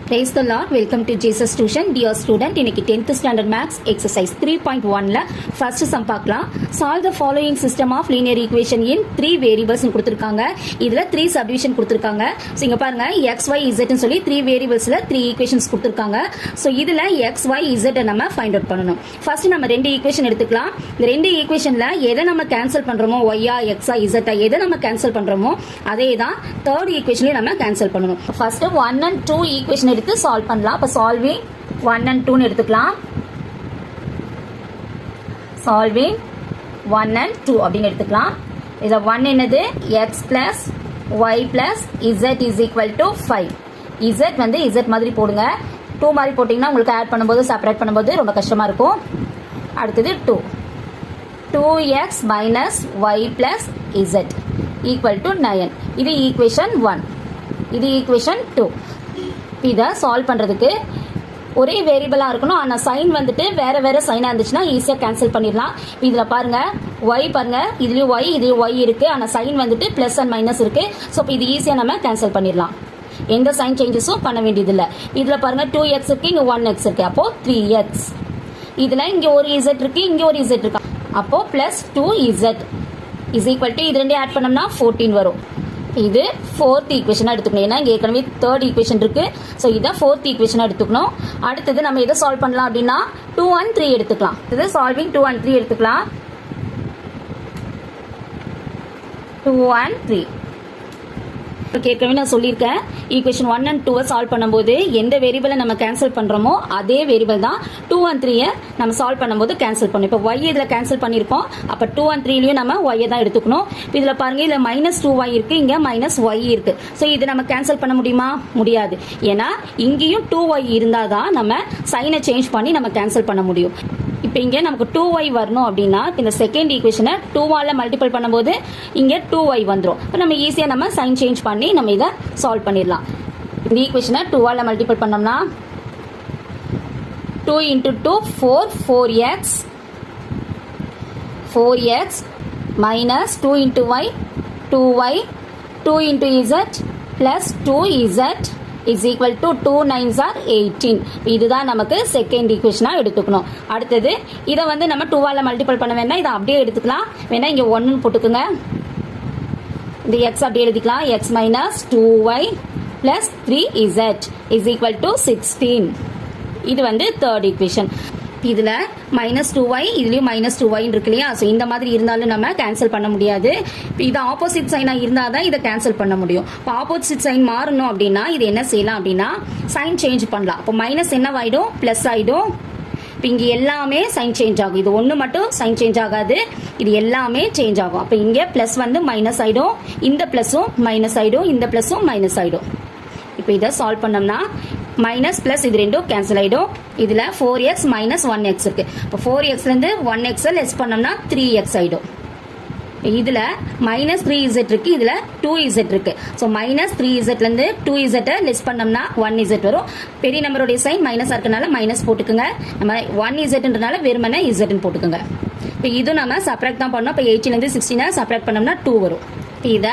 Praise the Lord. Welcome to Jesus Tuition. Dear student, இன்னைக்கு 10th standard maths exercise 3.1ல first sum பார்க்கலாம். Solve the following system of linear equation in 3 variables கொடுத்திருக்காங்க. இதுல 3 subdivision கொடுத்திருக்காங்க. So இங்க பாருங்க x y z ன்னு சொல்லி 3 variablesல 3 equations கொடுத்திருக்காங்க. So இதுல x y z நம்ம find out பண்ணனும். First நம்ம ரெண்டு equation எடுத்துக்கலாம். இந்த ரெண்டு equationல எதை நம்ம கேன்சல் பண்றோமோ y ஆ x ஆ z ஆ எதை நம்ம கேன்சல் பண்றோமோ அதே தான் third equationலயே நம்ம கேன்சல் பண்ணனும். First 1 and 2 equation எடுத்து சால்வ் பண்ணலாம். அப்ப சால்விங் 1 and 2 ன்னு எடுத்துக்கலாம். சால்விங் 1 and 2 அப்படினு எடுத்துக்கலாம். இதுல 1 என்னது x plus y plus z is equal to 5. z வந்து z மாதிரி போடுங்க. 2 மாதிரி போட்டீங்கன்னா உங்களுக்கு ஆட் பண்ணும்போது செப்பரேட் பண்ணும்போது ரொம்ப கஷ்டமா இருக்கும். அடுத்தது 2. 2x minus y plus z equal to 9. இது ஈக்குவேஷன் 1. இது ஈக்குவேஷன் 2. இதை சால்வ் பண்றதுக்கு ஒரே வேரியபிளா இருக்கணும். ஆனா சைன் வந்துட்டு வேற வேற சைனா இருந்துச்சுன்னா ஈஸியா கேன்சல் பண்ணிடலாம். இதுல பாருங்க y பாருங்க, இதுலயும் y இருக்கு. ஆனா சைன் வந்துட்டு பிளஸ் அண்ட் மைனஸ் இருக்கு. சோ இது ஈஸியா நம்ம கேன்சல் பண்ணிடலாம். எந்த சைன் சேஞ்சஸும் பண்ண வேண்டியது இல்ல. இதுல பாருங்க 2x இருக்கு, இங்க 1x இருக்கு. அப்போ 3x. இதுல இங்க ஒரு z இருக்கு, இங்க ஒரு z இருக்கு. அப்போ plus 2z is equal to இது ரெண்டையும் ஆட் பண்ணோம்னா 14 வரும். இது fourth equation எடுத்துக்கணும். ஏன்னா இங்க ஏற்கனவே third equation இருக்கு. சோ இத fourth equation எடுத்துக்கணும். அடுத்தது நம்ம எதை சால்வ் பண்ணலாம் அப்படின்னா 2 and 3 எடுத்துக்கலாம். இது சால்விங் 2 and 3 எடுத்துக்கலாம். 2 and 3. ஏற்கனவே நான் சொல்லியிருக்கேன், ஈக்குவேஷன் 1 and 2 சால்வ் பண்ணும்போது எந்த வேரியபிளை நம்ம கேன்சல் பண்றோமோ அதே வேரியபிள் தான் 2 and 3 நம்ம சால்வ் பண்ணும்போது கேன்சல் பண்ணும். இப்போ y இதுல கேன்சல் பண்ணிருக்கோம். அப்ப 2 and 3லயும் நம்ம y தான் எடுத்துக்கணும். இதுல பாருங்க, இதுல -2y இருக்கு, இங்க -y இருக்கு. சோ இது நம்ம கேன்சல் பண்ண முடியுமா? முடியாது. ஏன்னா இங்கேயும் 2y இருந்தாதான் நம்ம சைனை சேஞ்ச் பண்ணி நம்ம கேன்சல் பண்ண முடியும். இப்போ இங்க நமக்கு 2y வரணும் அப்படின்னா இந்த செகண்ட் ஈக்குவேஷனை 2ஆல மல்டிபிள் பண்ணும்போது இங்க 2y வந்துரும். இப்போ நம்ம ஈஸியா நம்ம சைன் சேஞ்ச் பண்ணி நம்ம இத சால்வ் பண்ணிடலாம். இந்த ஈக்குவேஷனை 2ஆல மல்டிபிள் பண்ணோம்னா 2 into 2 4x minus 2 into y 2y 2 into z plus 2z is equal to 2 9s are 18. இதுதான் நமக்கு செகண்ட் ஈக்குவேஷனா எடுத்துக்கணும். அடுத்தது இதை வந்து நம்ம 2ஆல மல்டிபிள் பண்ண வேண்டாம், இதை அப்படியே எடுத்துக்கலாம். வேணா இங்க 1 போட்டுக்குங்க. இந்த x அப்படியே எழுதிக்கலாம். x minus 2y plus 3z is equal to 16. இது வந்து தேர்ட் ஈக்குவேஷன். இதுல -2y இதுலயும் -2y இருக்கு இல்லையா? சோ இந்த மாதிரி இருந்தாலும் நம்ம கேன்சல் பண்ண முடியாது. இது ஆப்போசிட் சைனா இருந்தாதான் இதை கேன்சல் பண்ண முடியும். இப்போ ஆப்போசிட் சைன் மாறணும் அப்படின்னா இது என்ன செய்யலாம் அப்படின்னா சைன் சேஞ்ச் பண்ணலாம். இப்போ மைனஸ் என்ன ஆயிடும்? பிளஸ் ஆயிடும். இப்போ இங்க எல்லாமே சைன் சேஞ்ச் ஆகும். இது ஒண்ணு மட்டும் சைன் சேஞ்ச் ஆகாது, இது எல்லாமே சேஞ்ச் ஆகும். அப்போ இங்க பிளஸ் வந்து மைனஸ் ஆயிடும், இந்த பிளஸும் மைனஸ் ஆயிடும், இந்த பிளஸும் மைனஸ் ஆயிடும். இப்போ இதை சால்வ் பண்ணோம்னா மைனஸ் பிளஸ் இது ரெண்டும் கேன்சல் ஆயிடும். இதுல 4x minus 1x இருக்கு. இப்போ 4x இருந்து 1x லெஸ் பண்ணோம்னா 3x ஆயிடும். இதுல -3z இருக்கு, இதுல 2z இருக்கு. சோ -3z இருந்து 2z லெஸ் பண்ணோம்னா 1z வரும். பெரிய நம்பருடைய சைன் மைனஸ் இருக்கனால மைனஸ் போட்டுக்குங்க. நம்ம 1zன்றனால வெறுமனே z ன்னு போட்டுக்குங்க. இப்போ இது நம்ம செப்பரேட் தான் பண்ணோம். இப்போ 18 இருந்து 16 செப்பரேட் பண்ணோம்னா 2 வரும். இத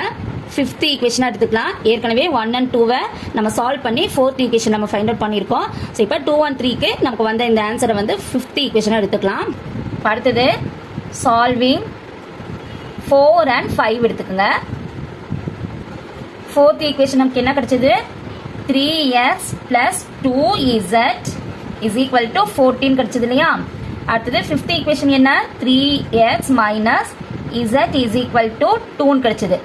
ஃபிஃப்த் ஈக்குவேஷனா எடுத்துக்கலாம். ஏற்கனவே 1 and 2 நம்ம சால்வ் பண்ணி ஃபோர்த் ஈக்குவேஷன் நம்ம ஃபைண்ட் அவுட் பண்ணிருக்கோம். சோ இப்போ 2 and 3க்கு நமக்கு வந்த இந்த ஆன்சரை வந்து ஃபிஃப்த் ஈக்குவேஷனா எடுத்துக்கலாம். அடுத்தது சால்விங் 4 and 5 எடுத்துக்கோங்க. ஃபோர்த் ஈக்குவேஷன் நமக்கு என்ன கிடைச்சது? 3x plus 2z is equal to 14 கிடைச்சது இல்லையா? அடுத்தது ஃபிஃப்த் ஈக்குவேஷன் என்ன? 3x minus z is equal to 2 கிடைச்சது.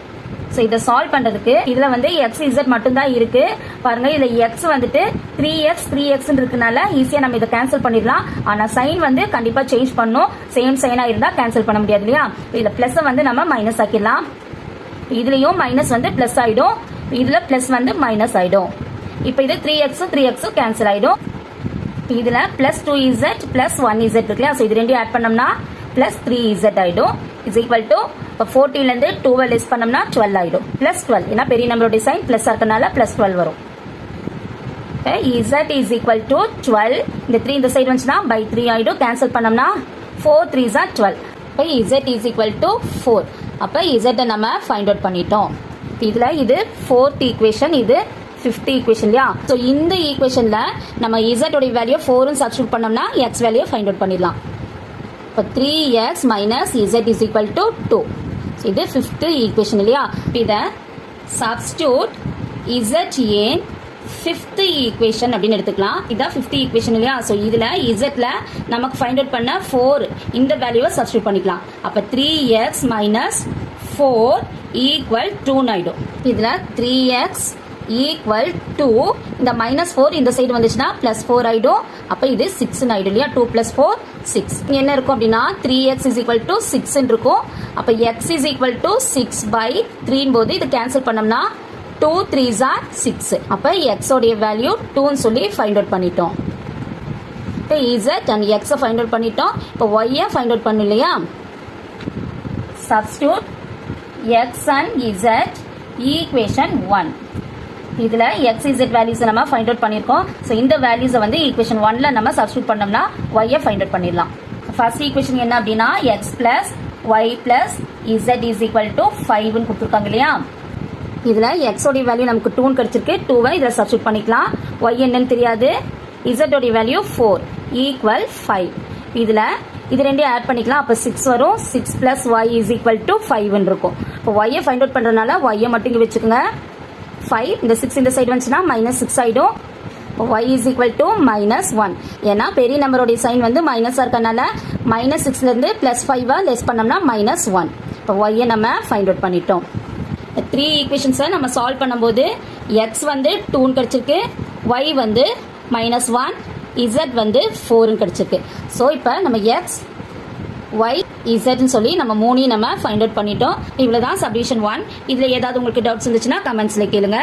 சோ இத சால்வ் பண்றதுக்கு இதுல வந்து x z மட்டும் தான் இருக்கு. பாருங்க, இதுல x வந்துட்டு 3x இருக்கனால ஈஸியா நம்ம இத கேன்சல் பண்ணிடலாம். ஆனா சைன் வந்து கண்டிப்பா சேஞ்ச் பண்ணும். சேம் சைனா இருந்தா கேன்சல் பண்ண முடியாது இல்லையா? இதுல பிளஸ் வந்து நம்ம மைனஸ் ஆக்கிடலாம். இதுலயும் மைனஸ் வந்து பிளஸ் ஆயிடும், இதுல பிளஸ் வந்து மைனஸ் ஆயிடும். இப்போ இது 3x கேன்சல் ஆயிடும். இதுல பிளஸ் 2z பிளஸ் 1z இருக்கு இல்லையா? சோ இது ரெண்டையும் ஆட் பண்ணோம்னா பிளஸ் 3z ஆயிடும். இஸ் ஈக்குவல் டு இப்போ 14 இருந்து 2 லெஸ் பண்ணோம்னா 12 ஆயிடும். பிளஸ் 12, ஏன்னா பெரிய நம்பரோட சைன் பிளஸ் இருக்கனால பிளஸ் 12 வரும். z is equal to 12. இந்த 3 இந்த சைடு வந்துச்சுன்னா by 3 ஆயிடும். கேன்சல் பண்ணோம்னா 4 3s are 12. இப்போ z is equal to 4. அப்ப z நம்ம ஃபைண்ட் அவுட் பண்ணிட்டோம். இதுல இது 4th ஈக்குவேஷன், இது ஃபிஃப்த் ஈக்குவேஷன் இல்லையா? ஸோ இந்த ஈக்குவேஷன்ல நம்ம z உடைய வேல்யூ 4 சப்ஸ்டியூட் பண்ணோம்னா x வேல்யூ ஃபைண்ட் அவுட் பண்ணிடலாம். இப்போ 3x minus z is equal to 2. இது ஃபிஃப்த் ஈக்குவேஷன் இல்லையா? இதை சப்ஸ்டியூட் z ஏன் ஃபிஃப்த் ஈக்குவேஷன் அப்படின்னு எடுத்துக்கலாம். இதான் ஃபிஃப்த் ஈக்குவேஷன் இல்லையா? ஸோ இதில் இசட்ல நமக்கு ஃபைண்ட் அவுட் பண்ண 4 இந்த வேல்யூவை சப்ஸ்டியூட் பண்ணிக்கலாம். அப்போ 3x மைனஸ் 4 ஈக்குவல் 2 ஆயிடும். இதில் 3x ஈக்குவல் 2 இந்த மைனஸ் 4 இந்த சைடு வந்துச்சுன்னா பிளஸ் 4 ஆயிடும். அப்போ இது 6 ஆயிடும் இல்லையா? 2 + 4 6 என்ன இருக்கும் அப்படின்னா 3x is equal to 6 இருக்கும். அப்போ x is equal to 6/3 போது இது கேன்சல் பண்ணோம்னா 2 3s are 6. அப்போ x உடைய வேல்யூ 2ன்னு சொல்லி ஃபைண்ட் அவுட் பண்ணிட்டோம். இப்போ z and x find out பண்ணிட்டோம். இப்போ y ஃபைண்ட் அவுட் பண்ணணும் இல்லையா? Substitute x and z equation 1. இதில் x z வேல்யூஸ் நம்ம ஃபைண்ட் அவுட் பண்ணியிருக்கோம். ஸோ இந்த வேல்யூஸை வந்து ஈக்குவேஷன் 1ல நம்ம சப்ஸ்டியூட் பண்ணோம்னா y ஃபைண்ட் அவுட் பண்ணிடலாம். ஃபர்ஸ்ட் ஈக்குவேஷன் என்ன அப்படின்னா x + y + z is equal to 5ன்னு கொடுத்துருக்காங்க இல்லையா? இதில் x உடைய வேல்யூ நமக்கு 2 கிடைச்சிருக்கு. 2வை இதில் சப்ஸ்டியூட் பண்ணிக்கலாம். y என்னன்னு தெரியாது. z உடைய வேல்யூ 4 ஈக்குவல் 5. இதில் இது ரெண்டையும் ஆட் பண்ணிக்கலாம். அப்போ 6 வரும். 6 + y is equal to 5ன்னு இருக்கும். இப்போ y ஃபைண்ட் அவுட் பண்ணுறதுனால y மட்டும் இங்கே வச்சுக்கோங்க. 5 இந்த 6 இந்த சைடு வந்துச்சுன்னா -6 ஆயிடும். y is equal to -1. ஏன்னா பெரிய நம்பருடைய சைன் வந்து மைனஸாக இருக்கனால -6லேருந்து +5 லெஸ் பண்ணோம்னா -1. இப்போ y நம்ம ஃபைண்ட் அவுட் பண்ணிட்டோம். 3 ஈக்குவேஷன்ஸை நம்ம சால்வ் பண்ணும்போது x வந்து 2ன்னு கிடைச்சிருக்கு, y வந்து -1, z வந்து 4ன்னு கிடைச்சிருக்கு. ஸோ இப்போ நம்ம x y zன்னு சொல்லி நம்ம 3 நம்ம ஃபைண்ட் அவுட் பண்ணிட்டோம். இவ்வளோ தான் சப்டிவிஷன் 1. இதில் ஏதாவது உங்களுக்கு டவுட்ஸ் இருந்துச்சுன்னா கமெண்ட்ஸில் கேளுங்க.